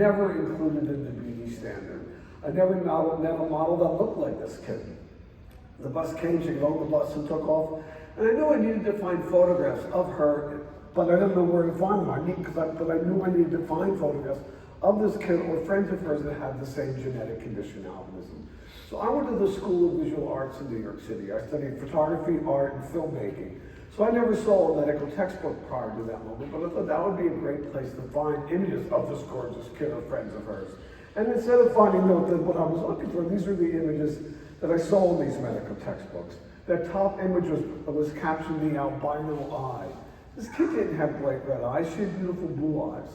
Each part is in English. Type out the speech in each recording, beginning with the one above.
never included in the beauty standard. I never met a model that looked like this kid. The bus came, she got on the bus and took off, and I knew I needed to find photographs of her, but I didn't know where to find them. But I knew I needed to find photographs of this kid or friends of hers that had the same genetic condition, albinism. So I went to the School of Visual Arts in New York City. I studied photography, art, and filmmaking. So I never saw a medical textbook prior to that moment, but I thought that would be a great place to find images of this gorgeous kid or friends of hers. And instead of finding out that what I was looking for, these are the images that I saw in these medical textbooks. That top image was captioned the albino eye. This kid didn't have bright red eyes, she had beautiful blue eyes.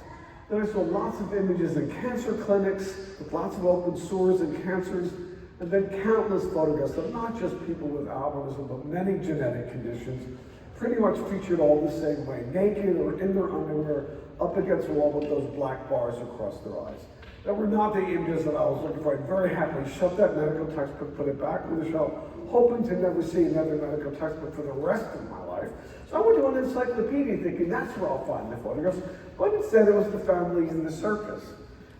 Then I saw lots of images in cancer clinics with lots of open sores and cancers, and then countless photographs of not just people with albinism, but many genetic conditions, pretty much featured all the same way, naked or in their underwear, up against a wall with those black bars across their eyes. That were not the images that I was looking for. I very happily shut that medical textbook, put it back on the shelf, hoping to never see another medical textbook for the rest of my life. So I went to an encyclopedia thinking that's where I'll find the photographs, but instead it was the family in the circus.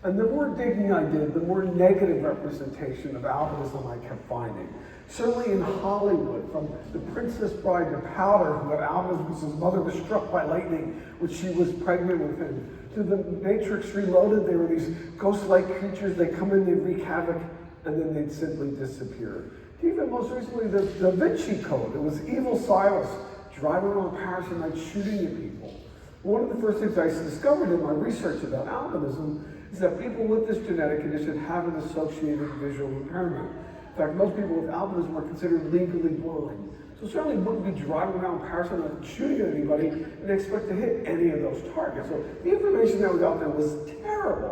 And the more digging I did, the more negative representation of albinism I kept finding. Certainly in Hollywood, from the Princess Bride to Powder, who had albinism because his mother was struck by lightning when she was pregnant with him, to the Matrix Reloaded, there were these ghost-like creatures, they come in, they wreak havoc, and then they'd simply disappear. Even most recently, the Da Vinci Code, it was evil Silas driving around Paris at night shooting at people. One of the first things I discovered in my research about albinism is that people with this genetic condition have an associated visual impairment. In fact, most people with albinism are considered legally blind. So certainly wouldn't be driving around Paris and shooting at anybody and expect to hit any of those targets. So the information that was out there was terrible.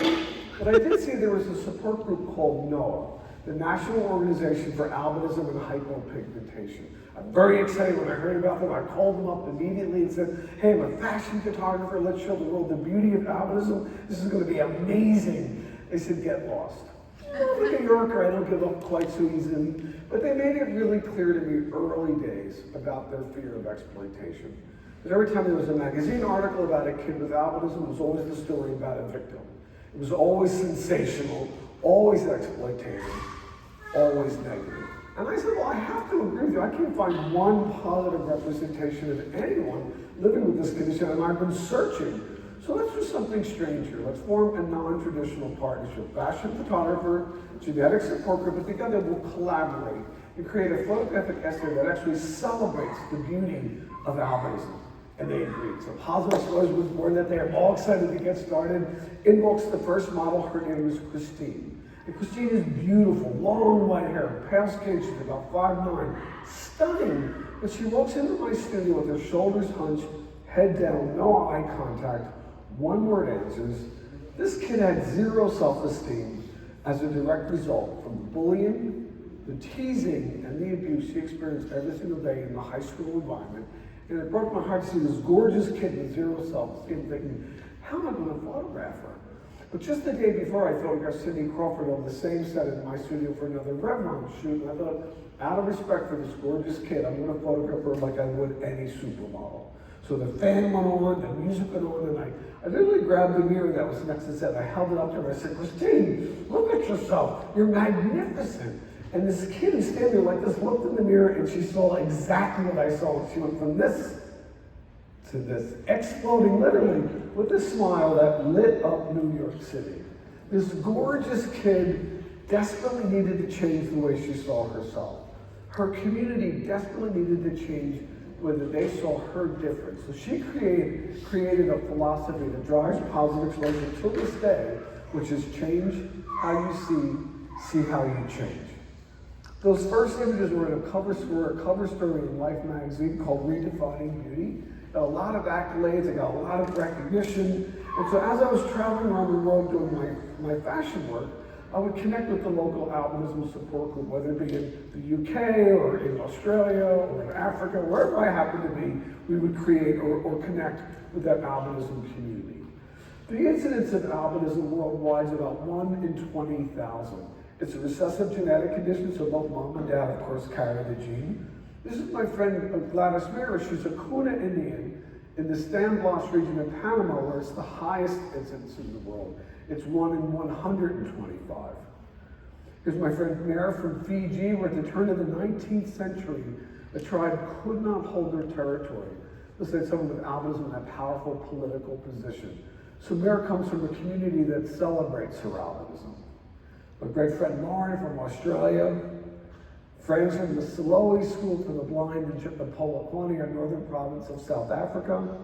But I did see there was a support group called NOAA, the National Organization for Albinism and Hypopigmentation. I'm very excited when I heard about them. I called them up immediately and said, hey, I'm a fashion photographer. Let's show the world the beauty of albinism. This is going to be amazing. They said, get lost. I'm a New Yorker, I don't give up quite so easily, but they made it really clear to me early days about their fear of exploitation. Because every time there was a magazine article about a kid with albinism, it was always the story about a victim. It was always sensational, always exploitative, always negative. And I said, well, I have to agree with you. I can't find one positive representation of anyone living with this condition, and I've been searching. So let's do something strange here. Let's form a non-traditional partnership. Fashion photographer, genetic support group, but together we'll collaborate and create a photographic essay that actually celebrates the beauty of albinism. And they agreed. So Positive Exposure was born that day. I'm all excited to get started. In walks the first model. Her name is Christine. And Christine is beautiful, long white hair, pale skin. She's about 5'9", stunning. But she walks into my studio with her shoulders hunched, head down, no eye contact, one-word answers. This kid had zero self-esteem as a direct result from the bullying, the teasing, and the abuse she experienced every single day in the high school environment. And it broke my heart to see this gorgeous kid with zero self-esteem thinking, how am I going to photograph her? But just the day before, I photographed Cindy Crawford on the same set in my studio for another Revlon shoot, and I thought, out of respect for this gorgeous kid, I'm going to photograph her like I would any supermodel. So the fan went on, the music went on, and I literally grabbed the mirror that was next to the set. I held it up to her. I said, Christine, look at yourself. You're magnificent. And this kid who's standing there like this looked in the mirror, and she saw exactly what I saw. She went from this to this, exploding literally with a smile that lit up New York City. This gorgeous kid desperately needed to change the way she saw herself. Her community desperately needed to change whether they saw her different. So she created a philosophy that drives positive exposure to this day, which is change how you see how you change. Those first images were in a cover story in Life magazine called Redefining Beauty. Got a lot of accolades, I got a lot of recognition. And so as I was traveling around the world doing my fashion work, I would connect with the local albinism support group, whether it be in the UK or in Australia or in Africa, wherever I happened to be, we would create or connect with that albinism community. The incidence of albinism worldwide is about 1 in 20,000. It's a recessive genetic condition, so both mom and dad, of course, carry the gene. This is my friend Gladys Mira. She's a Kuna Indian in the San Blas region of Panama, where it's the highest incidence in the world. It's 1 in 125. Here's my friend Mare from Fiji, where at the turn of the 19th century, the tribe could not hold their territory. This had someone with albinism in a powerful political position. So Mare comes from a community that celebrates her albinism. My great friend Lauren from Australia, friends from the Siloe School for the Blind in the Polokwane, northern province of South Africa,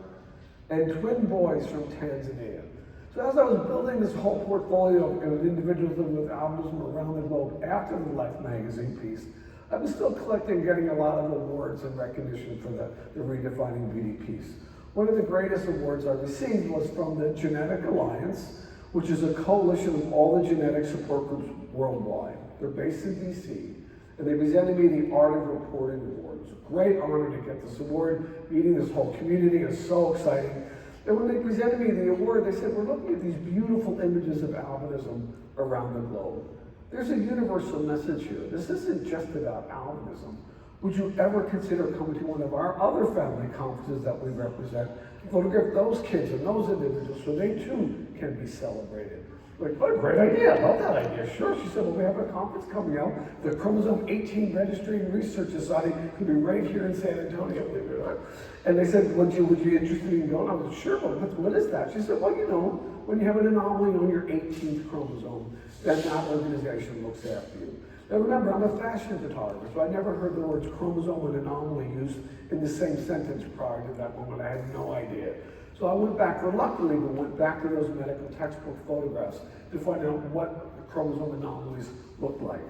and twin boys from Tanzania. So as I was building this whole portfolio of individuals living with albinism around the globe after the Life magazine piece, I was still collecting, getting a lot of awards and recognition for the Redefining Beauty piece. One of the greatest awards I received was from the Genetic Alliance, which is a coalition of all the genetic support groups worldwide. They're based in DC, and they presented me the Art of Reporting Award. It was a great honor to get this award. Meeting this whole community is so exciting. And when they presented me the award, they said, we're looking at these beautiful images of albinism around the globe. There's a universal message here. This isn't just about albinism. Would you ever consider coming to one of our other family conferences that we represent to photograph those kids and those individuals so they too can be celebrated? Like, what a great idea. I love that idea. Sure. She said, well, we have a conference coming out. The Chromosome 18 Registry and Research Society could be right here in San Antonio, believe it or not. And they said, would you be interested in going? I was sure, but what is that? She said, well, you know, when you have an anomaly on your 18th chromosome, then that organization looks after you. Now remember, I'm a fashion photographer, so I never heard the words chromosome and anomaly used in the same sentence prior to that moment. I had no idea. So I went back, reluctantly, but went back to those medical textbook photographs to find out what the chromosome anomalies look like.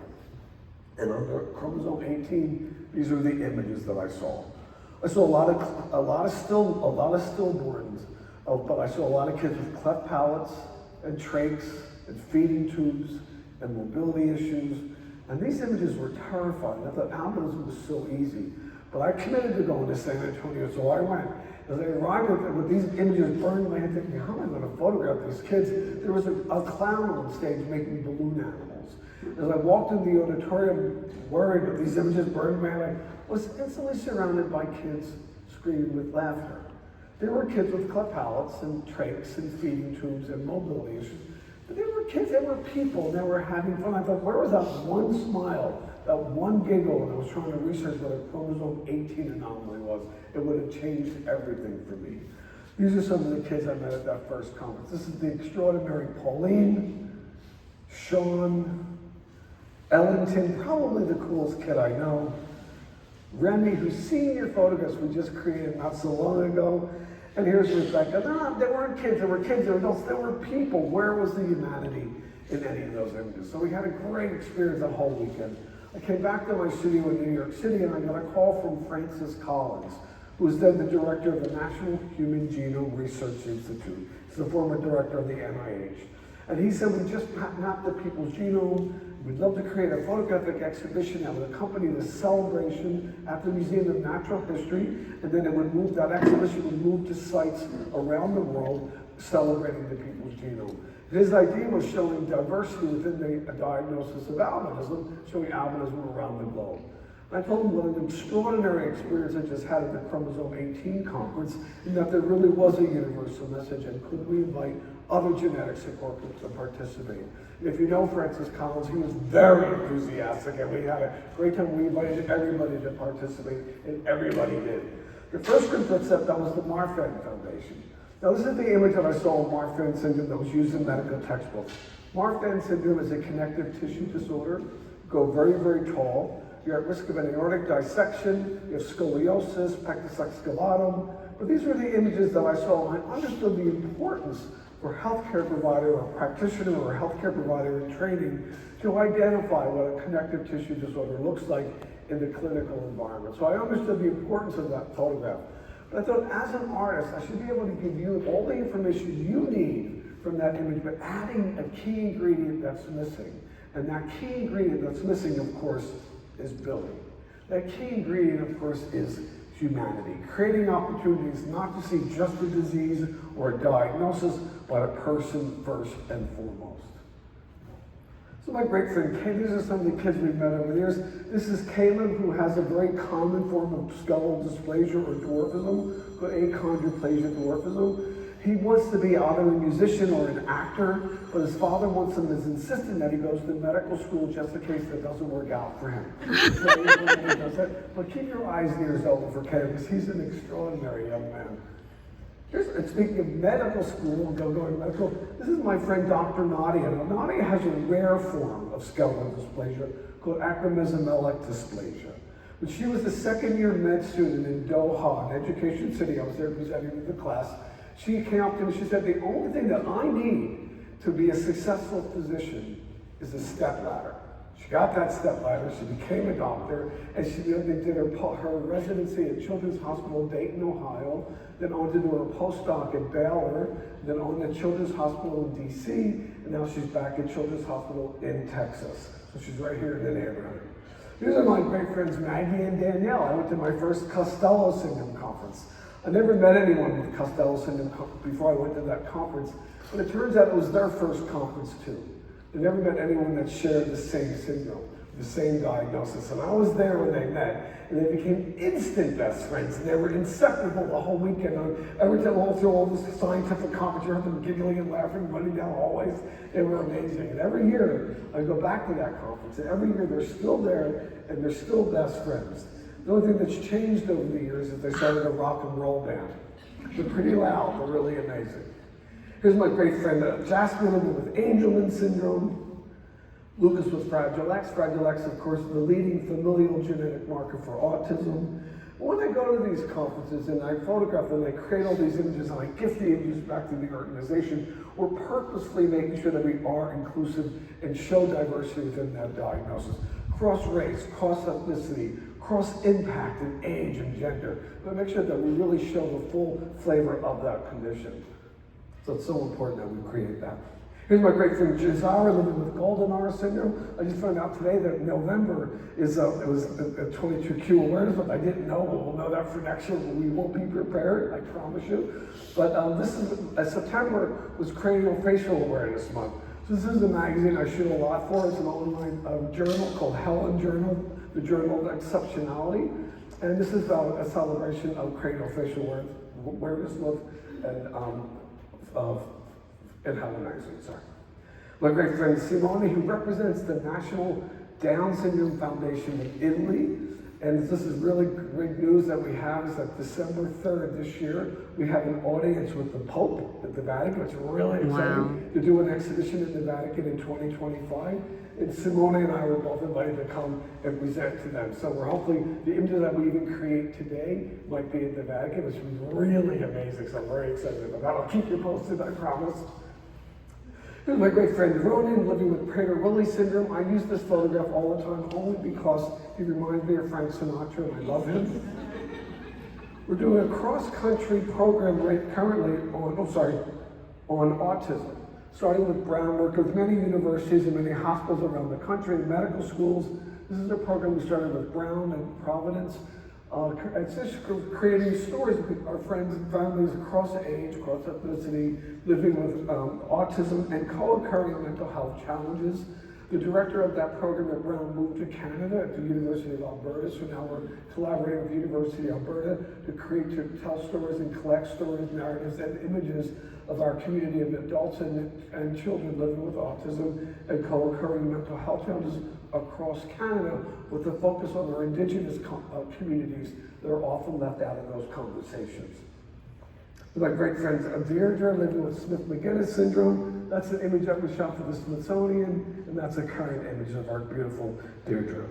And on the chromosome 18, these are the images that I saw. I saw a lot of stillborns, but I saw a lot of kids with cleft palates and trachs and feeding tubes and mobility issues. And these images were terrifying. I thought albinism was so easy. But I committed to going to San Antonio, so I went. As I arrived with these images burned in my head, thinking, how am I going to photograph these kids? There was a clown on stage making balloon animals. As I walked in the auditorium, worried that these images burned in my head, I was instantly surrounded by kids screaming with laughter. There were kids with cleft palates and trachs and feeding tubes and mobility issues. But there were kids, there were people, and they were having fun. I thought, where was that one smile, that one giggle when I was trying to research what a chromosome 18 anomaly was? It would have changed everything for me. These are some of the kids I met at that first conference. This is the extraordinary Pauline, Sean, Ellington, probably the coolest kid I know, Remy, whose senior photographs we just created not so long ago. And here's Rebecca. They weren't kids, they were adults, they were people. Where was the humanity in any of those images? So we had a great experience that whole weekend. I came back to my studio in New York City and I got a call from Francis Collins, who was then the director of the National Human Genome Research Institute. He's the former director of the NIH. And he said, we just mapped the people's genome. We'd love to create a photographic exhibition that would accompany the celebration at the Museum of Natural History, and then that exhibition would move to sites around the world celebrating the people's genome. His idea was showing diversity within the diagnosis of albinism, showing albinism around the globe. I told him what an extraordinary experience I just had at the Chromosome 18 conference, and that there really was a universal message, and could we invite other genetic support groups to participate. If you know Francis Collins, he was very enthusiastic, and we had a great time. We invited everybody to participate, and everybody did. The first group that stepped up was the Marfan Foundation. Now this is the image that I saw of Marfan syndrome that was used in medical textbooks. Marfan syndrome is a connective tissue disorder. You go very, very tall. You're at risk of an aortic dissection. You have scoliosis, pectus excavatum. But these were the images that I saw, and I understood the importance for a healthcare provider or practitioner or a healthcare provider in training to identify what a connective tissue disorder looks like in the clinical environment. So I understood the importance of that photograph. But I thought, as an artist, I should be able to give you all the information you need from that image, but adding a key ingredient that's missing. And that key ingredient that's missing, of course, is Billy. That key ingredient, of course, is humanity, creating opportunities not to see just a disease or a diagnosis, but a person first and foremost. So my great friend Kay, these are some of the kids we've met over the years. This is Caleb, who has a very common form of skeletal dysplasia or dwarfism, called achondroplasia dwarfism. He wants to be either a musician or an actor, but his father wants him, is insistent that he goes to medical school just in case that doesn't work out for him. But keep your eyes and ears open for Ken, because he's an extraordinary young man. And speaking of medical school, going to medical, this is my friend Dr. Nadia. Now, Nadia has a rare form of skeletal dysplasia called acromesomelic dysplasia. When she was a second-year med student in Doha, an education city, I was there presenting to the class, she came up to me and she said, the only thing that I need to be a successful physician is a stepladder. She got that stepladder, she became a doctor, and they did her residency at Children's Hospital Dayton, Ohio, then on to do her postdoc at Baylor, then on to Children's Hospital in DC, and now she's back at Children's Hospital in Texas. So she's right here in the neighborhood. These are my great friends Maggie and Danielle. I went to my first Costello Syndrome conference. I never met anyone with Costello Syndrome before I went to that conference, but it turns out it was their first conference too. They never met anyone that shared the same syndrome, the same diagnosis. And I was there when they met, and they became instant best friends. And they were inseparable the whole weekend. Every time all through all this scientific conference, you heard them giggling and laughing, running down hallways. They were amazing. And every year, I go back to that conference, and every year they're still there, and they're still best friends. The only thing that's changed over the years is they started a rock and roll band. They're pretty loud, but really amazing. Here's my great friend, Jasper with Angelman syndrome, Lucas with Fragile X. Fragile X, of course, the leading familial genetic marker for autism. When I go to these conferences and I photograph them, I create all these images and I gift the images back to the organization, we're purposefully making sure that we are inclusive and show diversity within that diagnosis. Cross race, cross ethnicity, cross impact in age and gender, but make sure that we really show the full flavor of that condition. So it's so important that we create that. Here's my great friend Jazara living with Goldenhar syndrome. I just found out today that November is it was a 22q awareness month. I didn't know, but we'll know that for next year. We will be prepared, I promise you. But this is September was Craniofacial Awareness Month. So this is a magazine I shoot a lot for. It's an online journal called Helen Journal, the Journal of Exceptionality. And this is a celebration of Craniofacial Awareness Month and Hellenizing, sorry. My great friend Simone, who represents the National Down Syndrome Foundation in Italy. And this is really great news that we have is that December 3rd this year, we have an audience with the Pope at the Vatican. It's really exciting to do an exhibition in the Vatican in 2025. And Simone and I were both invited to come and present to them. So we're hopefully, the images that we even create today might be at the Vatican, which would be really amazing. So I'm very excited about that. I'll keep you posted, I promise. Here's my great friend Ronan living with Prader-Willi syndrome. I use this photograph all the time only because he reminds me of Frank Sinatra and I love him. We're doing a cross-country program currently on autism. Starting with Brown, worked with many universities and many hospitals around the country, medical schools. This is a program we started with Brown and Providence. It's just creating stories with our friends and families across age, across ethnicity, living with autism and co-occurring mental health challenges. The director of that program at Brown moved to Canada at the University of Alberta, so now we're collaborating with the University of Alberta to tell stories and collect stories, narratives, and images of our community of adults and children living with autism and co-occurring mental health challenges across Canada, with a focus on our Indigenous communities that are often left out of those conversations. My great friend Deirdre living with Smith-Magenis syndrome. That's an image that we shot for the Smithsonian, and that's a current image of our beautiful Deirdre.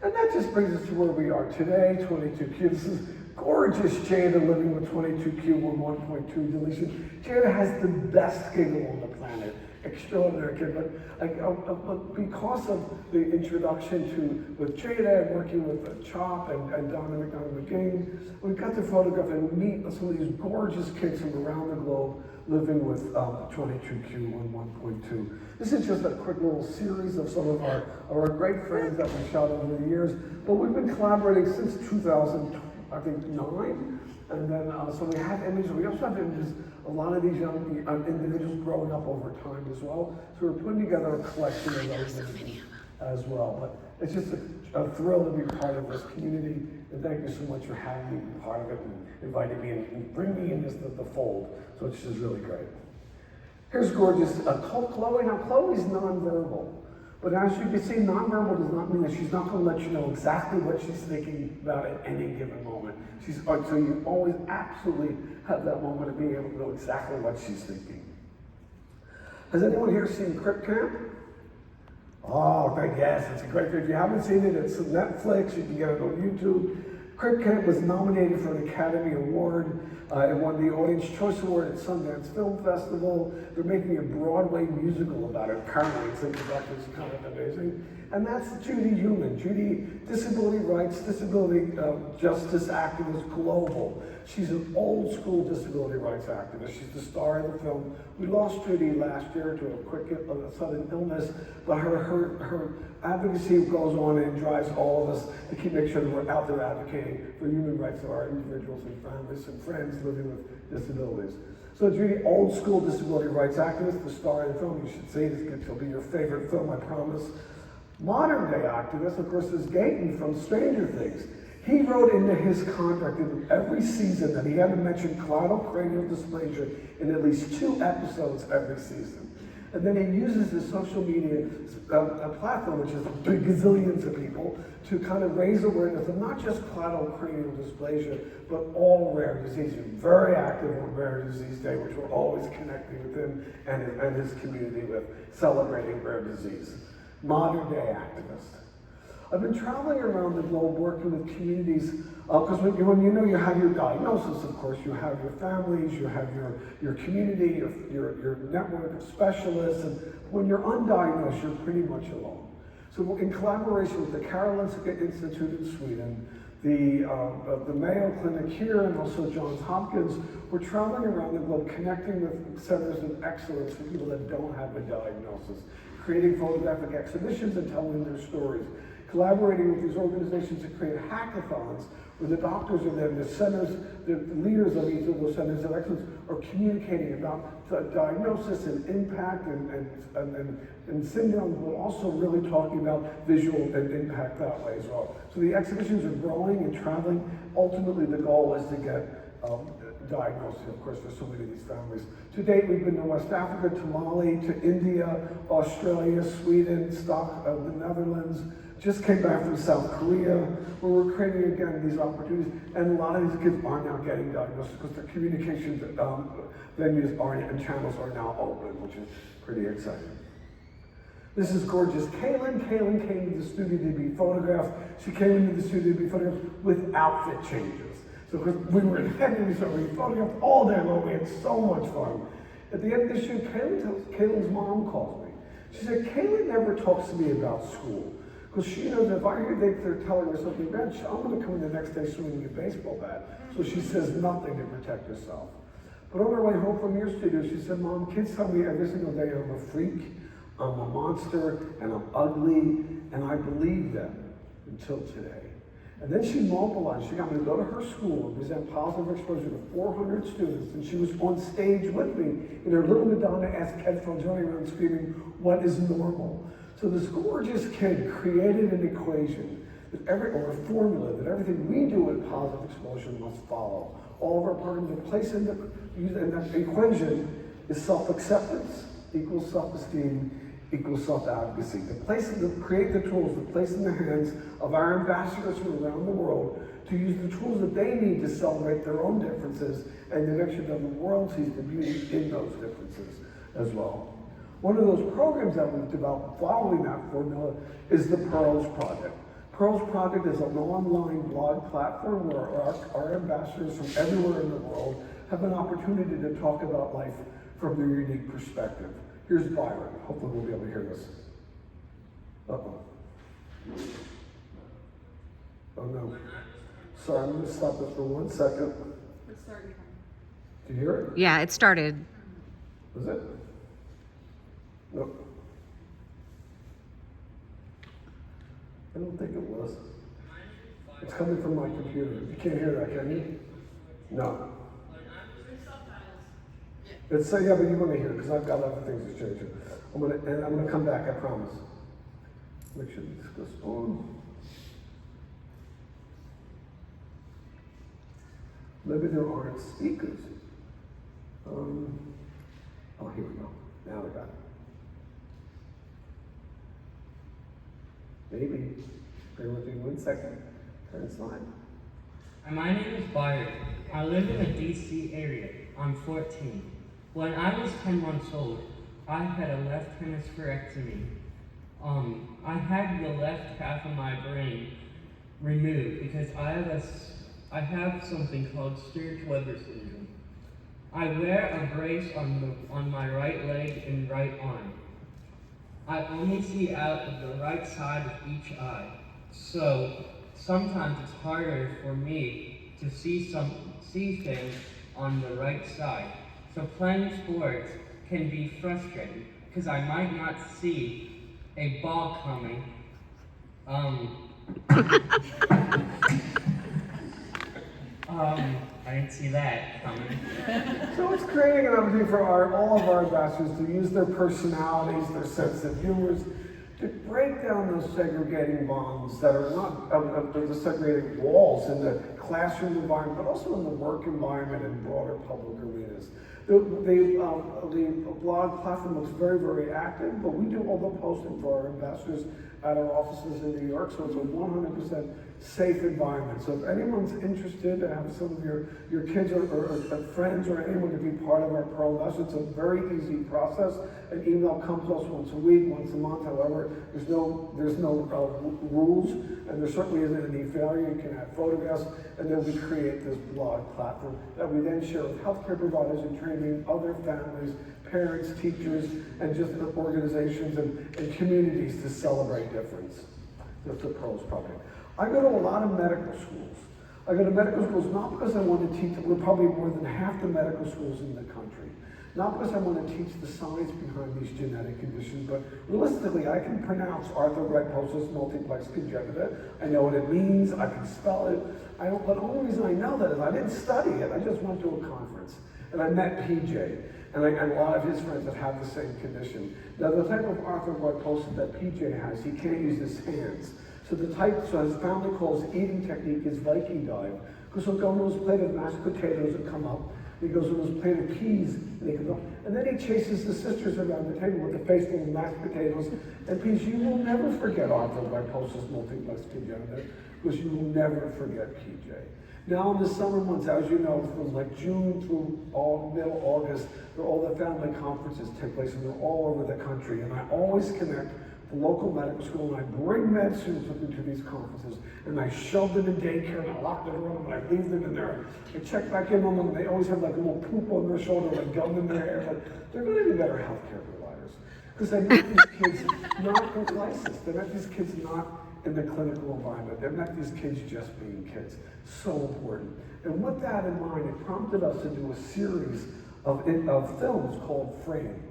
And that just brings us to where we are today, 22q. This is gorgeous Jada living with 22q and 1.2 deletion. Jada has the best giggle on the planet. Extraordinary kid, but because of the introduction with Jada and working with Chop and Donna McGinn, we got to photograph and meet some of these gorgeous kids from around the globe living with 22q and 1.2. This is just a quick little series of some of our great friends that we shot over the years, but we've been collaborating since 2009. And then, so we have images. We also have images, a lot of these young individuals growing up over time as well. So we're putting together a collection of those images as well. But It's just a thrill to be part of this community, and thank you so much for having me be part of it and inviting me and bringing me into the fold. So it's just really great. Here's gorgeous Chloe. Now Chloe's nonverbal, but as you can see, nonverbal does not mean that she's not going to let you know exactly what she's thinking about at any given moment. So you always absolutely have that moment of being able to know exactly what she's thinking. Has anyone here seen Crip Camp? Oh, yes, it's a great thing. If you haven't seen it, it's on Netflix. You can get it on YouTube. Crip Camp was nominated for an Academy Award. It won the Audience Choice Award at Sundance Film Festival. They're making a Broadway musical about it currently. So that was kind of amazing. And that's Judy Heumann. Judy, disability rights, disability justice activist global. She's an old school disability rights activist. She's the star of the film. We lost Judy last year to a quick sudden illness, but her advocacy goes on and drives all of us to make sure that we're out there advocating for human rights of our individuals and families and friends living with disabilities. So Judy, old school disability rights activist, the star of the film. You should see this. It'll be your favorite film, I promise. Modern day activist, of course, is Gaten from Stranger Things. He wrote into his contract in every season that he had to mention cloudocranial dysplasia in at least 2 episodes every season. And then he uses his social media platform, which is gazillions of people, to kind of raise awareness of not just cloudocranial dysplasia, but all rare diseases. Very active on Rare Disease Day, which we're always connecting with him and his community with, celebrating rare disease. Modern day activist. I've been traveling around the globe working with communities, because when you have your diagnosis, of course, you have your families, you have your community, your network of specialists, and when you're undiagnosed, you're pretty much alone. So in collaboration with the Karolinska Institute in Sweden, the Mayo Clinic here, and also Johns Hopkins, we're traveling around the globe connecting with centers of excellence for people that don't have a diagnosis, creating photographic exhibitions and telling their stories, collaborating with these organizations to create hackathons where the doctors of them, the centers, the leaders of each of those centers of excellence are communicating about diagnosis and impact and syndromes, but also really talking about visual and impact that way as well. So the exhibitions are growing and traveling. Ultimately, the goal is to get diagnosis, of course, for so many of these families. To date, we've been to West Africa, to Mali, to India, Australia, Sweden, the Netherlands, just came back from South Korea, where we're creating, again, these opportunities. And a lot of these kids are now getting diagnosed because their communication venues and channels are now open, which is pretty exciting. This is gorgeous Kaylin. Kaylin came to the studio to be photographed. She came into the studio to be photographed with outfit changes. So we were heading so we photographed all day long. We had so much fun. At the end of the shoot, Kaylin's mom calls me. She said, Kaylin never talks to me about school. Because she knows if I hear they're telling her something bad, I'm going to come in the next day swinging a baseball bat. So she says nothing to protect herself. But on her way home from your studio, she said, Mom, kids tell me every single day I'm a freak, I'm a monster, and I'm ugly, and I believe them until today. And then she mobilized. She got me to go to her school and present positive exposure to 400 students. And she was on stage with me in her little Madonna-esque headphones running around screaming, what is normal? So this gorgeous kid created an equation, or a formula, that everything we do with positive exposure must follow. All of our programs are placed in that equation is self-acceptance equals self-esteem equals self-advocacy. Create the tools to place in the hands of our ambassadors from around the world to use the tools that they need to celebrate their own differences and to make sure that the world sees the beauty in those differences as well. One of those programs that we've developed following that formula is the Pearls Project. Pearls Project is an online blog platform where our ambassadors from everywhere in the world have an opportunity to talk about life from their unique perspective. Here's Byron. Hopefully we'll be able to hear this. Uh-oh. Oh no. Sorry, I'm going to stop this for 1 second. It's starting. Do you hear it? Yeah, it started. Was it? Nope. I don't think it was. It's coming from my computer. You can't hear that, can you? No. It's yeah, but you want to hear it because I've got other things to show you. I'm gonna come back. I promise. Make sure this goes on. Maybe there aren't speakers. Oh, here we go. Now we got it. Maybe. Bear with me 1 second. Turn slide. My name is Byron. I live in the DC area. I'm 14. When I was 10 months old, I had a left hemispherectomy. I had the left half of my brain removed because I have something called Stewart-Weber syndrome. I wear a brace on my right leg and right arm. I only see out of the right side of each eye, so sometimes it's harder for me to see things on the right side. So playing sports can be frustrating because I might not see a ball coming. I didn't see that coming. So it's creating an opportunity for all of our ambassadors to use their personalities, their sense of humor, to break down those segregating bonds that are not the segregating walls in the classroom environment, but also in the work environment and broader public arenas. The blog platform looks very, very active, but we do all the posting for our ambassadors at our offices in New York, so it's a 100% safe environment. So if anyone's interested to have some of your kids or friends or anyone to be part of our Pearl Ambassadors, it's a very easy process. An email comes to us once a week, once a month. However, there's no rules, and there certainly isn't any failure. You can add photographs, and then we create this blog platform that we then share with healthcare providers and training, other families, parents, teachers, and just organizations and communities to celebrate difference. That's the Pearl's program. I go to a lot of medical schools. I go to medical schools not because I want to teach, we're probably more than half the medical schools in the country. Not because I want to teach the science behind these genetic conditions, but realistically, I can pronounce arthrogryposis multiplex congenita. I know what it means, I can spell it. But the only reason I know that is I didn't study it, I just went to a conference. And I met PJ, and a lot of his friends that have the same condition. Now, the type of arthrogryposis that PJ has, he can't use his hands. So his family calls eating technique is Viking dive, because he'll go into his plate of mashed potatoes and come up. He goes into his plate of peas and he comes up. And then he chases the sisters around the table with the face full of mashed potatoes and peas. You will never forget arthrogryposis multiplex congenita, because you will never forget PJ. Now in the summer months, as you know, from like June through middle August, all the family conferences take place, and they're all over the country. And I always connect the local medical school, and I bring med students with me to these conferences, and I shove them in daycare, and I lock the door, and I leave them in there. I check back in on them, and they always have like a little poop on their shoulder, like gum in their hair, but they're going to be better healthcare providers. Because I met these kids not in crisis. They met these kids not in the clinical environment. They met these kids just being kids. So important. And with that in mind, it prompted us to do a series of films called Frame.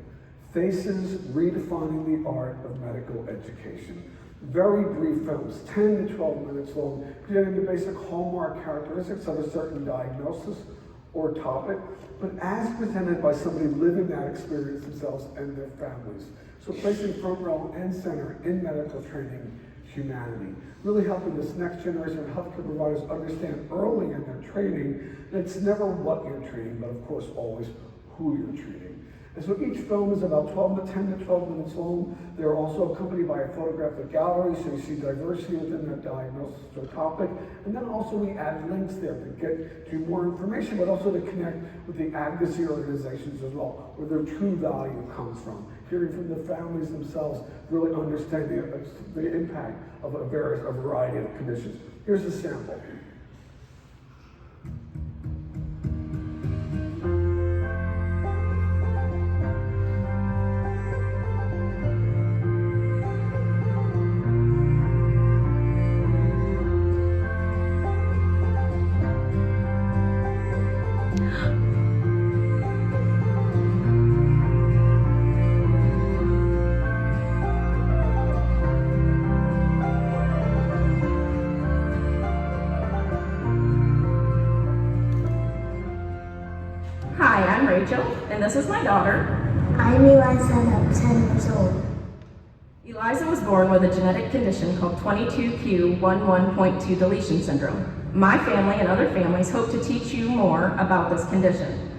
Faces Redefining the Art of Medical Education. Very brief films, 10 to 12 minutes long, presenting the basic hallmark characteristics of a certain diagnosis or topic, but as presented by somebody living that experience themselves and their families. So placing front row and center in medical training humanity, really helping this next generation of healthcare providers understand early in their training that it's never what you're treating, but of course always who you're treating. And so each film is about 10 to 12 minutes long. They're also accompanied by a photographic gallery, so you see diversity within that diagnosis or topic. And then also we add links there to get to more information, but also to connect with the advocacy organizations as well, where their true value comes from. Hearing from the families themselves, really understanding the impact of a variety of conditions. Here's a sample. Hi, I'm Rachel, and this is my daughter. I'm Eliza, and I'm 10 years old. Eliza was born with a genetic condition called 22q11.2 deletion syndrome. My family and other families hope to teach you more about this condition.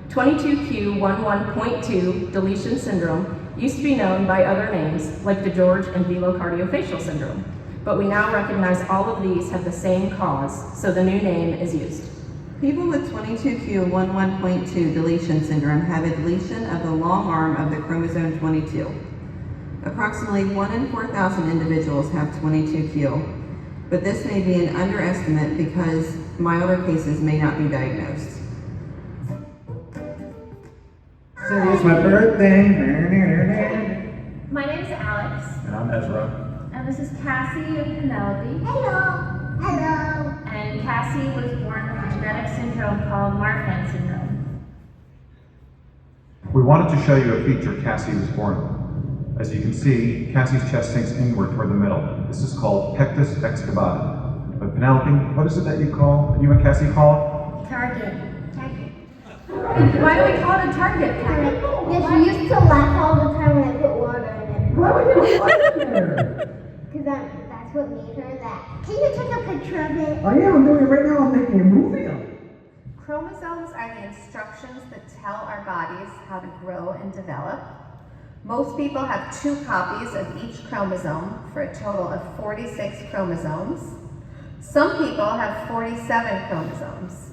22q11.2 deletion syndrome used to be known by other names like DeGeorge and velocardiofacial syndrome, but we now recognize all of these have the same cause, so the new name is used. People with 22q11.2 deletion syndrome have a deletion of the long arm of the chromosome 22. Approximately 1 in 4,000 individuals have 22q, but this may be an underestimate because milder cases may not be diagnosed. Today is my birthday. My name is Alex. And I'm Ezra. And this is Cassie and Penelope. Hello. Hello. And Cassie was born with a genetic syndrome called Marfan syndrome. We wanted to show you a feature Cassie was born with. As you can see, Cassie's chest sinks inward toward the middle. This is called pectus excavata. But Penelope, what is it that you and Cassie call it? Target. Why do we call it a target? Because she used to laugh all the time when I put water in it. Why would you like there? Because that's what made her that. Can you take a picture of it? I am. I'm doing it right now. I'm making a movie of it. Chromosomes are the instructions that tell our bodies how to grow and develop. Most people have 2 copies of each chromosome for a total of 46 chromosomes. Some people have 47 chromosomes.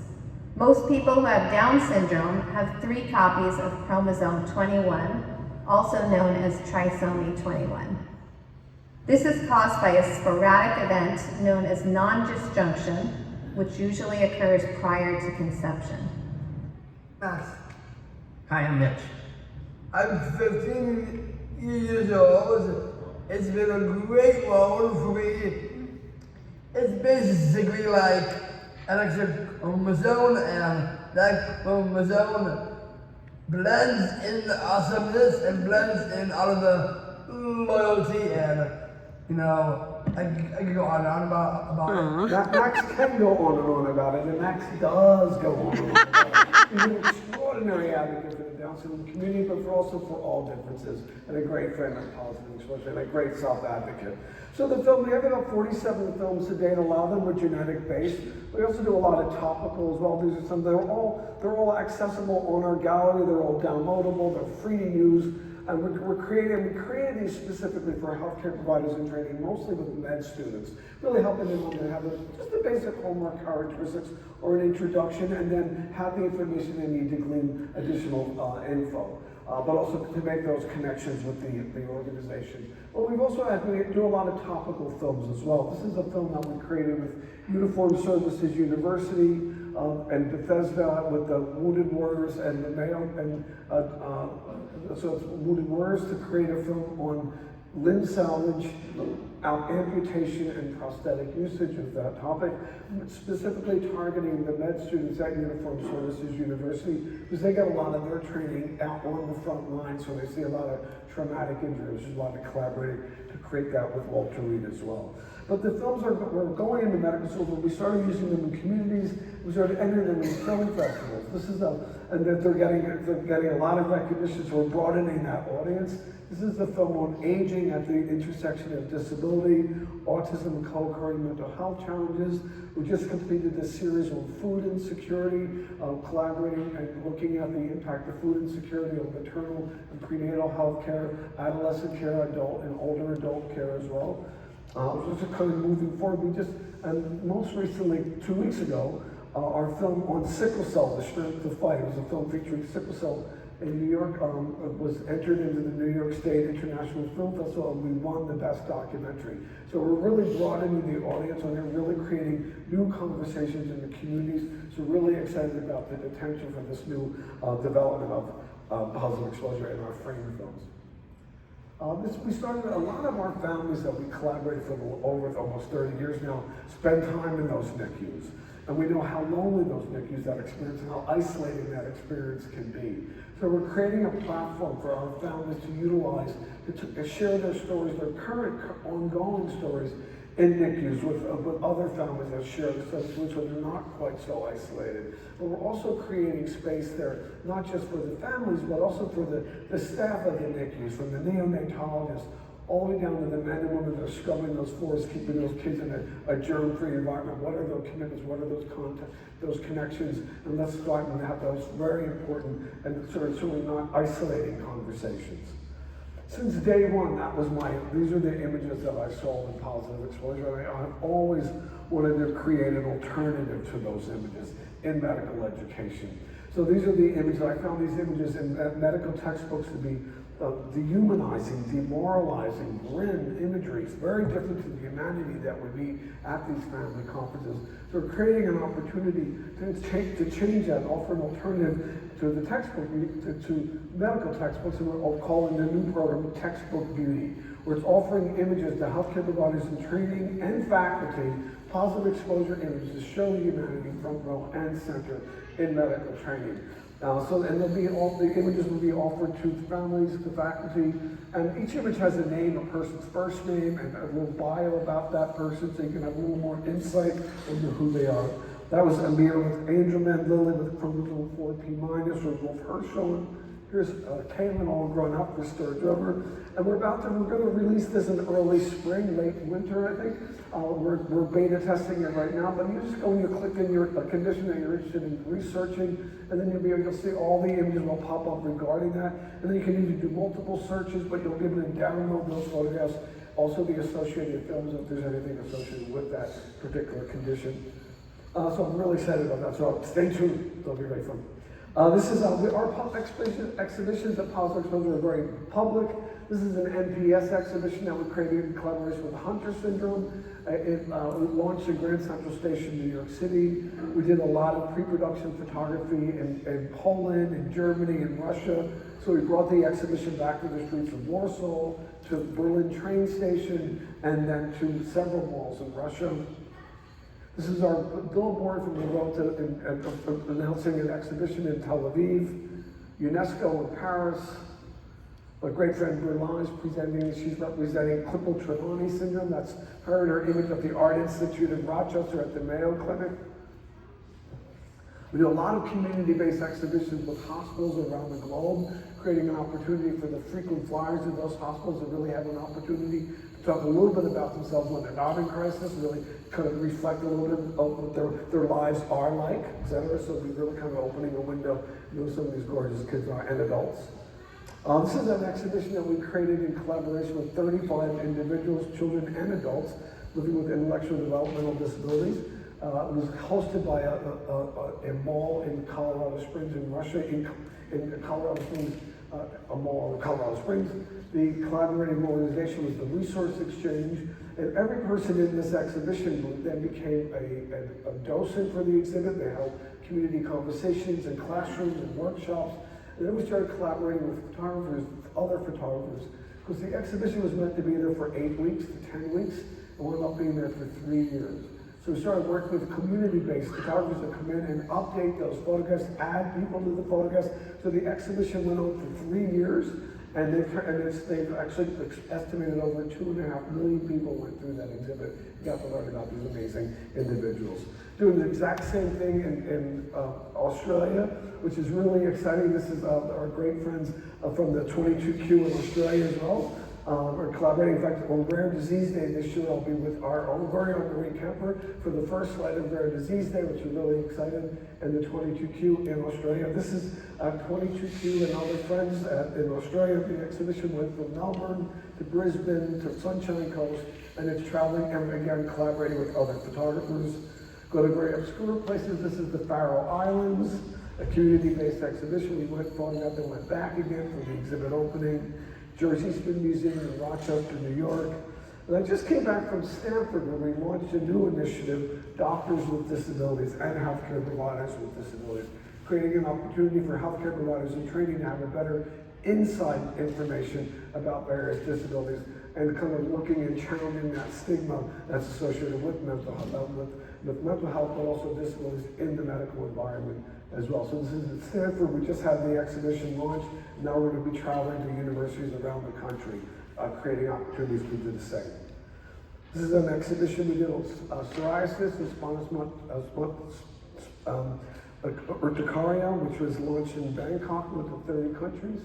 Most people who have Down syndrome have 3 copies of chromosome 21, also known as trisomy 21. This is caused by a sporadic event known as non-disjunction, which usually occurs prior to conception. Max. Hi, I'm Mitch. I'm 15 years old. It's been a great role for me. It's basically like an extra chromosome, and that chromosome blends in the awesomeness and blends in all of the loyalty, and I can go on and on about it. Max can go on about it, and Max does go on and on about it. He's an extraordinary advocate for the Down syndrome community, but also for all differences, and a great friend of positive exposure, and a great self-advocate. So we have about 47 films today, and a lot of them are genetic based. We also do a lot of topical as well. These are some, they're all accessible on our gallery, they're all downloadable, they're free to use. And we created these specifically for healthcare providers in training, mostly with med students, really helping them to have just the basic homework characteristics or an introduction, and then have the information they need to glean additional info. But also to make those connections with the organization. But we do a lot of topical films as well. This is a film that we created with Uniformed Services University and Bethesda with the Wounded Warriors and the Mayo, and so it's Wounded Warriors to create a film on limb salvage, amputation, and prosthetic usage of that topic, specifically targeting the med students at Uniformed Services University, because they get a lot of their training out on the front line, so they see a lot of traumatic injuries. There's a lot of collaborating to create that with Walter Reed as well. But the films we're going into medical schools, we started using them in communities, we started entering them in film festivals. And that they're getting a lot of recognition, so we're broadening that audience. This is the film on aging at the intersection of disability, autism, and co-occurring mental health challenges. We just completed this series on food insecurity, collaborating and looking at the impact of food insecurity on maternal and prenatal health care, adolescent care, adult and older adult care as well. Just kind of moving forward, and most recently, 2 weeks ago, our film on sickle cell, The Strength to Fight. It was a film featuring sickle cell in New York, was entered into the New York State International Film Festival, and we won the Best Documentary. So we're really broadening the audience, and we're really creating new conversations in the communities. So really excited about the potential for this new development of positive exposure in our frame films. We started, a lot of our families that we collaborated for over almost 30 years now spend time in those NICUs. And we know how lonely those NICUs that experience and how isolating that experience can be. So we're creating a platform for our families to utilize to share their stories, their current ongoing stories in NICUs with other families that share the same so they're not quite so isolated. But we're also creating space there, not just for the families, but also for the staff of the NICUs, from the neonatologists all the way down to the men and women that are scrubbing those floors, keeping those kids in a germ-free environment. What are those commitments? What are those connections? And let's start and have those very important and certainly not isolating conversations. Since day one, these are the images that I saw in positive exposure. I've always wanted to create an alternative to those images in medical education. So these are the images. I found these images in medical textbooks to be dehumanizing, demoralizing, grim imagery. It's very different to the humanity that we meet at these family conferences. So we're creating an opportunity to change that, offer an alternative to the textbook, to medical textbooks, and we're calling the new program Textbook Beauty, where it's offering images to healthcare providers in training and faculty, positive exposure images to show humanity front row and center in medical training. And the images will be offered to families, to faculty, and each image has a name, a person's first name, and a little bio about that person, so you can have a little more insight into who they are. That was Amir with Angelman, Lily with chromosome 4P minus, with Wolf Herschel. Here's Kaylin all grown up with Sturge Over. And we're going to release this in early spring, late winter, I think. We're beta testing it right now, but you just go and you click in your condition that you're interested in researching, and then you'll see all the images will pop up regarding that. And then you can either do multiple searches, but you'll be able to download those photographs, also the associated films if there's anything associated with that particular condition. So I'm really excited about that, so stay tuned, it'll be very fun. This is our exhibitions at Positive Exposure are very public. This is an NPS exhibition that we created in collaboration with Hunter Syndrome. It launched in Grand Central Station, New York City. We did a lot of pre-production photography in Poland, in Germany, in Russia. So we brought the exhibition back to the streets of Warsaw, to Berlin train station, and then to several malls in Russia. This is our billboard from the road announcing an exhibition in Tel Aviv, UNESCO in Paris. My great friend Berlan is presenting, she's representing Klippel-Tremonti syndrome. That's her and her image of the Art Institute in Rochester at the Mayo Clinic. We do a lot of community-based exhibitions with hospitals around the globe, creating an opportunity for the frequent flyers of those hospitals to really have an opportunity to talk a little bit about themselves when they're not in crisis, really kind of reflect a little bit of what their lives are like, et cetera. So we're really kind of opening a window into some of these gorgeous kids and adults. This is an exhibition that we created in collaboration with 35 individuals, children and adults living with intellectual and developmental disabilities. It was hosted by a mall in Colorado Springs in Russia, in Colorado Springs, a mall in Colorado Springs. The collaborating organization was the Resource Exchange, and every person in this exhibition then became a docent for the exhibit. They held community conversations in classrooms and workshops, and then we started collaborating with photographers, other photographers, because the exhibition was meant to be there for 8 weeks to 10 weeks, and we ended up being there for 3 years. So we started working with community-based photographers to come in and update those photographs, add people to the photographs. So the exhibition went on for 3 years, and they've actually estimated over 2.5 million people went through that exhibit. You got to learn about these amazing individuals. Doing the exact same thing in Australia, which is really exciting. This is our great friends from the 22Q in Australia as well. We're collaborating. In fact, on Rare Disease Day this year, I'll be with our own very own Marie Kemper for the first slide of Rare Disease Day, which is really exciting, and the 22Q in Australia. This is 22Q and other friends in Australia. The exhibition went from Melbourne to Brisbane to Sunshine Coast, and it's traveling and again collaborating with other photographers. Go to very obscure places. This is the Faroe Islands, a community-based exhibition. We went, photographed, and went back again for the exhibit opening. Jersey Spin Museum in Rochester, New York. And I just came back from Stanford where we launched a new initiative, Doctors with Disabilities and Healthcare Providers with Disabilities, creating an opportunity for healthcare providers in training to have a better inside information about various disabilities and kind of looking and challenging that stigma that's associated with mental health, but also disabilities in the medical environment as well. So this is at Stanford. We just had the exhibition launched. Now we're going to be traveling to universities around the country, creating opportunities to do the same. This is an exhibition we did on psoriasis and spontaneous urticaria, which was launched in Bangkok with 30 countries.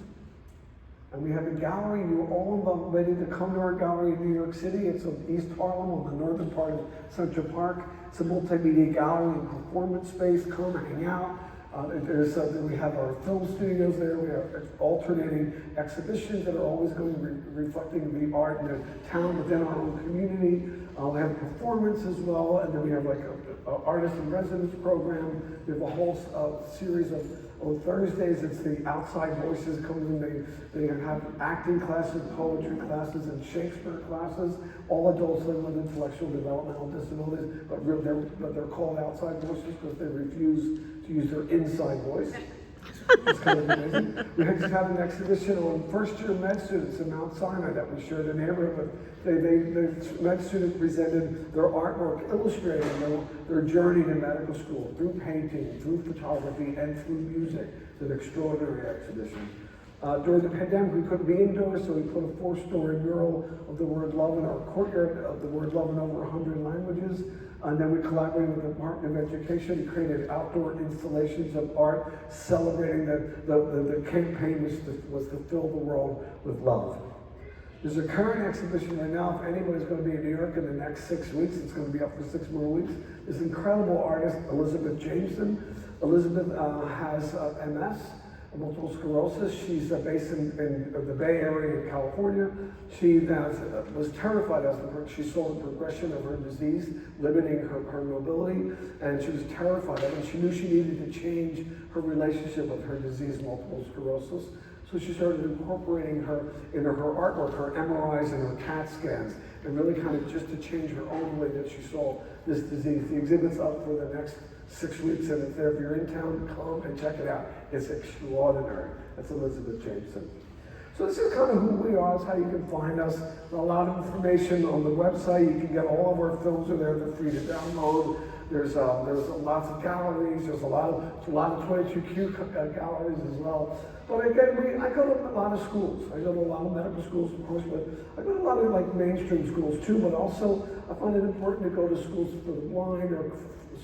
And we have a gallery. You're all invited to come to our gallery in New York City. It's in East Harlem on the northern part of Central Park. It's a multimedia gallery and performance space. Come hang out. We have our film studios there. We have alternating exhibitions that are always going to be reflecting the art and the talent within our own community. We have a performance as well, and then we have like a artist in residence program. We have a whole series of on Thursdays. It's the outside voices come in. They have acting classes, poetry classes, and Shakespeare classes. All adults living with intellectual developmental disabilities, but they're called outside voices because they refuse to use their inside voice. It's kind of amazing. We just had an exhibition on first-year med students in Mount Sinai that we shared the neighborhood. The med students presented their artwork illustrating their journey to medical school through painting, through photography, and through music. It's an extraordinary exhibition. During the pandemic, we couldn't be indoors, so we put a 4-story mural of the word love in our courtyard of the word love in over 100 languages. And then we collaborated with the Department of Education and created outdoor installations of art celebrating the campaign was to fill the world with love. There's a current exhibition right now. If anybody's going to be in New York in the next 6 weeks, it's going to be up for 6 more weeks. This incredible artist, Elizabeth Jameson. Elizabeth has MS, multiple sclerosis. She's based in the Bay Area in California. She was terrified as she saw the progression of her disease, limiting her mobility, and she was terrified of it. She knew she needed to change her relationship with her disease, multiple sclerosis. So she started incorporating her into her artwork, her MRIs and her CAT scans, and really kind of just to change her own way that she saw this disease. The exhibit's up for the next 6 weeks, and if you're in town, come and check it out. It's extraordinary. That's Elizabeth Jameson. So this is kind of who we are. That's how you can find us. There's a lot of information on the website. You can get all of our films are there. They're free to download. There's lots of galleries. There's a lot of 22Q galleries as well. But again, I go to a lot of schools. I go to a lot of medical schools, of course, but I go to a lot of like mainstream schools too. But also, I find it important to go to schools for the blind or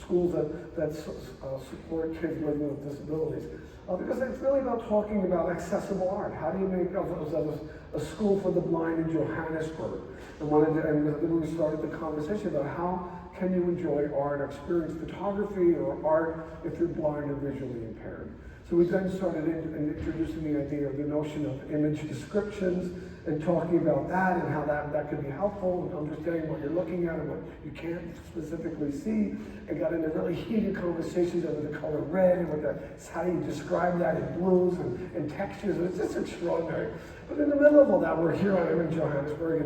schools that support kids living with disabilities. Because it's really about talking about accessible art. How do you make a school for the blind in Johannesburg? And then we started the conversation about how can you enjoy art, experience photography or art if you're blind or visually impaired. So we then started introducing the idea of the notion of image descriptions and talking about that and how that could be helpful and understanding what you're looking at and what you can't specifically see, and got into really heated conversations over the color red and how do you describe that in blues and textures. It's just extraordinary. But in the middle of all that, we're here in Johannesburg,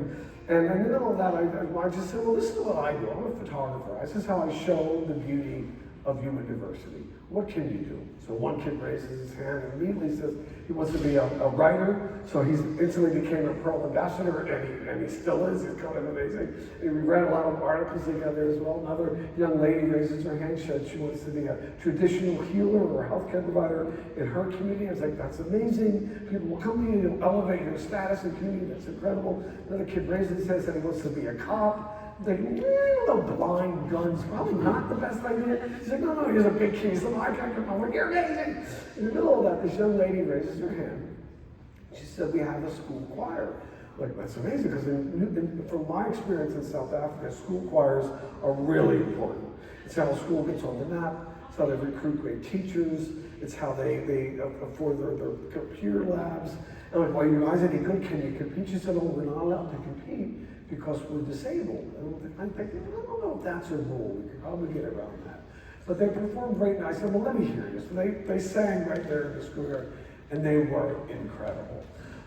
and in the middle of that, I just said, well, this is what I do. I'm a photographer. This is how I show the beauty of human diversity. What can you do? So one kid raises his hand and immediately says he wants to be a writer, so he instantly became a Pearl ambassador, and he still is. It's kind of amazing. And we read a lot of articles together as well. Another young lady raises her hand, said she wants to be a traditional healer or a healthcare provider in her community. I was like, that's amazing. People will come to you, you'll elevate your status in community. That's incredible. Another kid raises his hand, said he wants to be a cop. Like, blind guns, probably not the best idea. She's like, no, here's a big key. He's like, I can't come over. You're amazing. In the middle of that, this young lady raises her hand. She said, we have a school choir. Like, that's amazing, because from my experience in South Africa, school choirs are really important. It's how school gets on the map. It's how they recruit great teachers. It's how they afford their computer labs. And I'm like, well, you guys any good? Can you compete? She said, oh, we're not allowed to compete because we're disabled. And I think, I don't know if that's a rule. We could probably get around that. But they performed great, and I said, well, let me hear you. So they sang right there in the schoolyard, and they were incredible.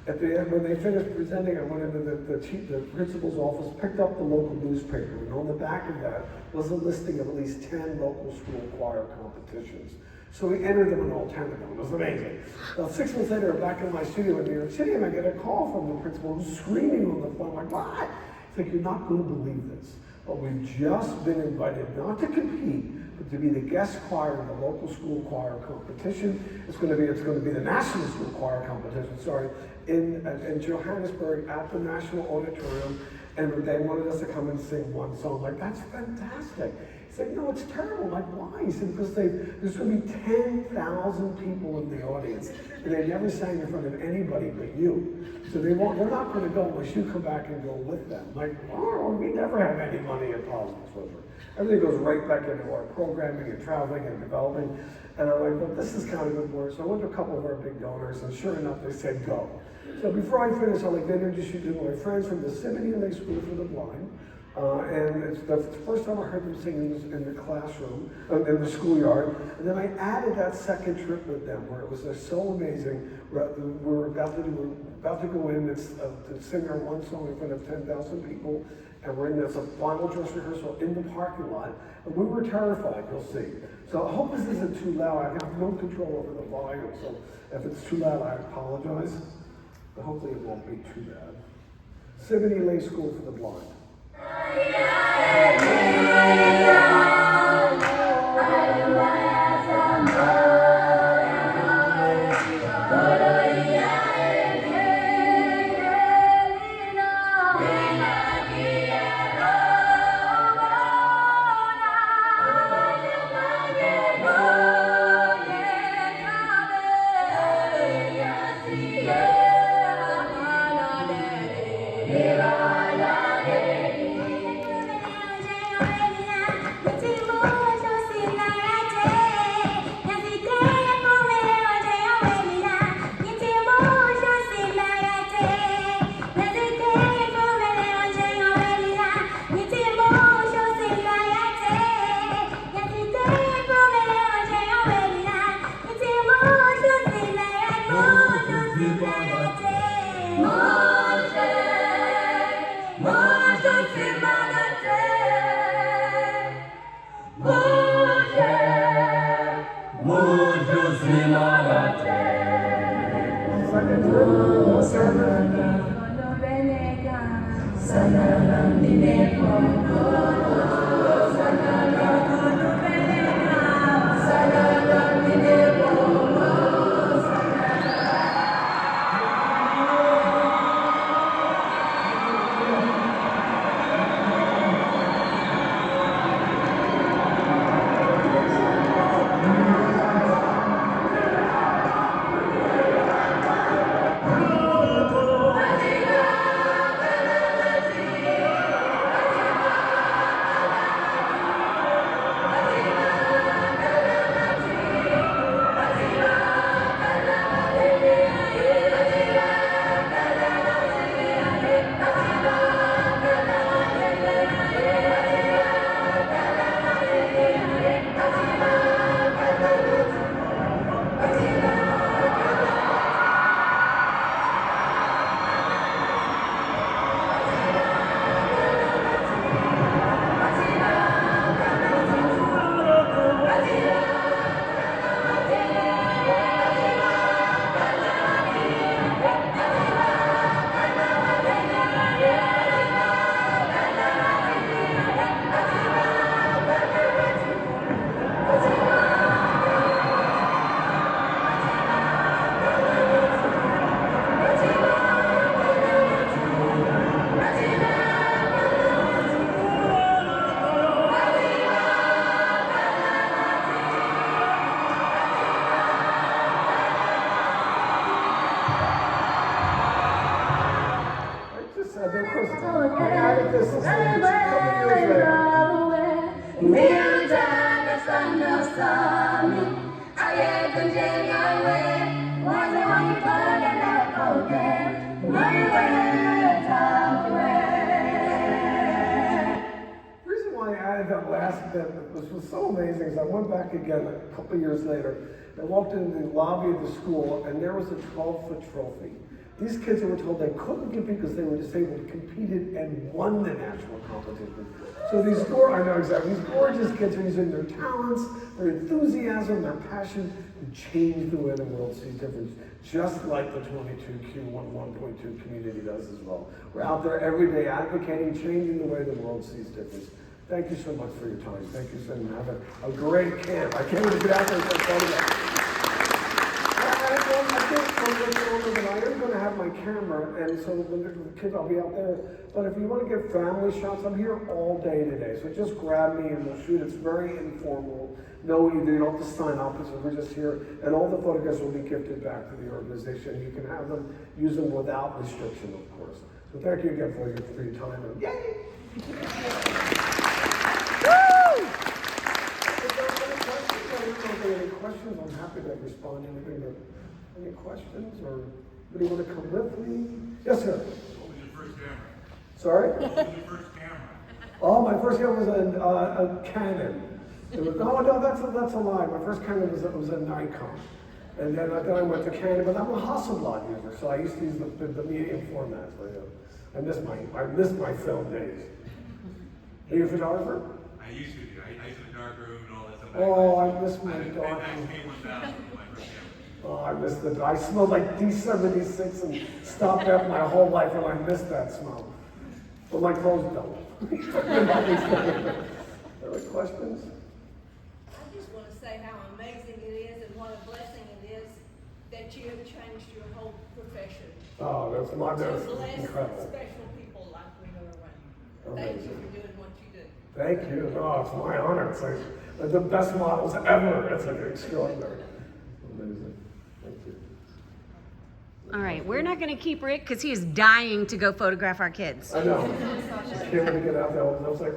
At the end, when they finished presenting, I went into the principal's office, picked up the local newspaper, and on the back of that was a listing of at least 10 local school choir competitions. So we entered them in all 10 of them. It was amazing. Now, 6 months later, I'm back in my studio in New York City, and I get a call from the principal who's screaming on the phone, like, what? It's like, you're not going to believe this, but we've just been invited not to compete, but to be the guest choir in the local school choir competition. It's going to be the National School Choir competition, in Johannesburg at the National Auditorium, and they wanted us to come and sing one song. Like, that's fantastic. He said, no, it's terrible. I'm like, why? He said, because there's going to be 10,000 people in the audience, and they never sang in front of anybody but you. So they're not going to go unless you come back and go with them. I'm like, oh, we never have any money in Positive Swimmer. Everything goes right back into our programming and traveling and developing. And I'm like, well, this is kind of good work. So I went to a couple of our big donors, and sure enough, they said go. So before I finish, I'd like to introduce you to my friends from the Yosemite Lake School for the Blind. And it's the first time I heard them singing in the classroom, in the schoolyard. And then I added that second trip with them, where it was so amazing. We're about to go in to sing our one song in front of 10,000 people. And we're in this final dress rehearsal in the parking lot. And we were terrified, you'll see. So I hope this isn't too loud. I have no control over the volume, so if it's too loud, I apologize. But hopefully it won't be too bad. Yosemite Lake School for the Blind. That last bit, which was so amazing, is I went back again a couple of years later. I walked into the lobby of the school, and there was a 12-foot trophy. These kids who were told they couldn't compete because they were disabled competed and won the national competition. So these gorgeous kids are using their talents, their enthusiasm, their passion to change the way the world sees difference, just like the 22Q11.2 community does as well. We're out there every day advocating, changing the way the world sees difference. Thank you so much for your time. Thank you so much. Have a great camp. I can't wait to get out there and start starting that. I think from this moment, I am going to have have my camera, and so when the kids, I'll be out there. But if you want to get family shots, I'm here all day today. So just grab me and we'll shoot. It's very informal. No, you don't have to sign up. We're just here, and all the photographs will be gifted back to the organization. You can have them, use them without restriction, of course. So thank you again for your free time. And yay! Any questions? I'm happy to respond to anything. Any questions, or anybody want to come with me? Yes, sir. What was your first camera? Sorry? What was your first camera? Oh, my first camera was a Canon. It was, no, that's a lie. My first camera was a Nikon. And then I went to Canon, but I'm a Hasselblad user, so I used to use the medium format. So, yeah. I miss my film days. Are you a photographer? I used to do. I used to dark room and all that stuff. Oh, I miss my dark room. That came 1000 my first camera. Oh, I missed it. I smelled like D76 and stopped after my whole life, and I missed that smell. But my clothes don't. Other questions? I just want to say how amazing it is and what a blessing it is that you have changed your whole profession. Oh, that's To bless incredible. special people like we are around. Amazing. Thank you for doing what you do. Thank you. Oh, it's my honor. It's like the best models ever. It's like extraordinary. Amazing. Thank you. All right, we're not going to keep Rick because he is dying to go photograph our kids. I know. I can't wait to get out there. I was like,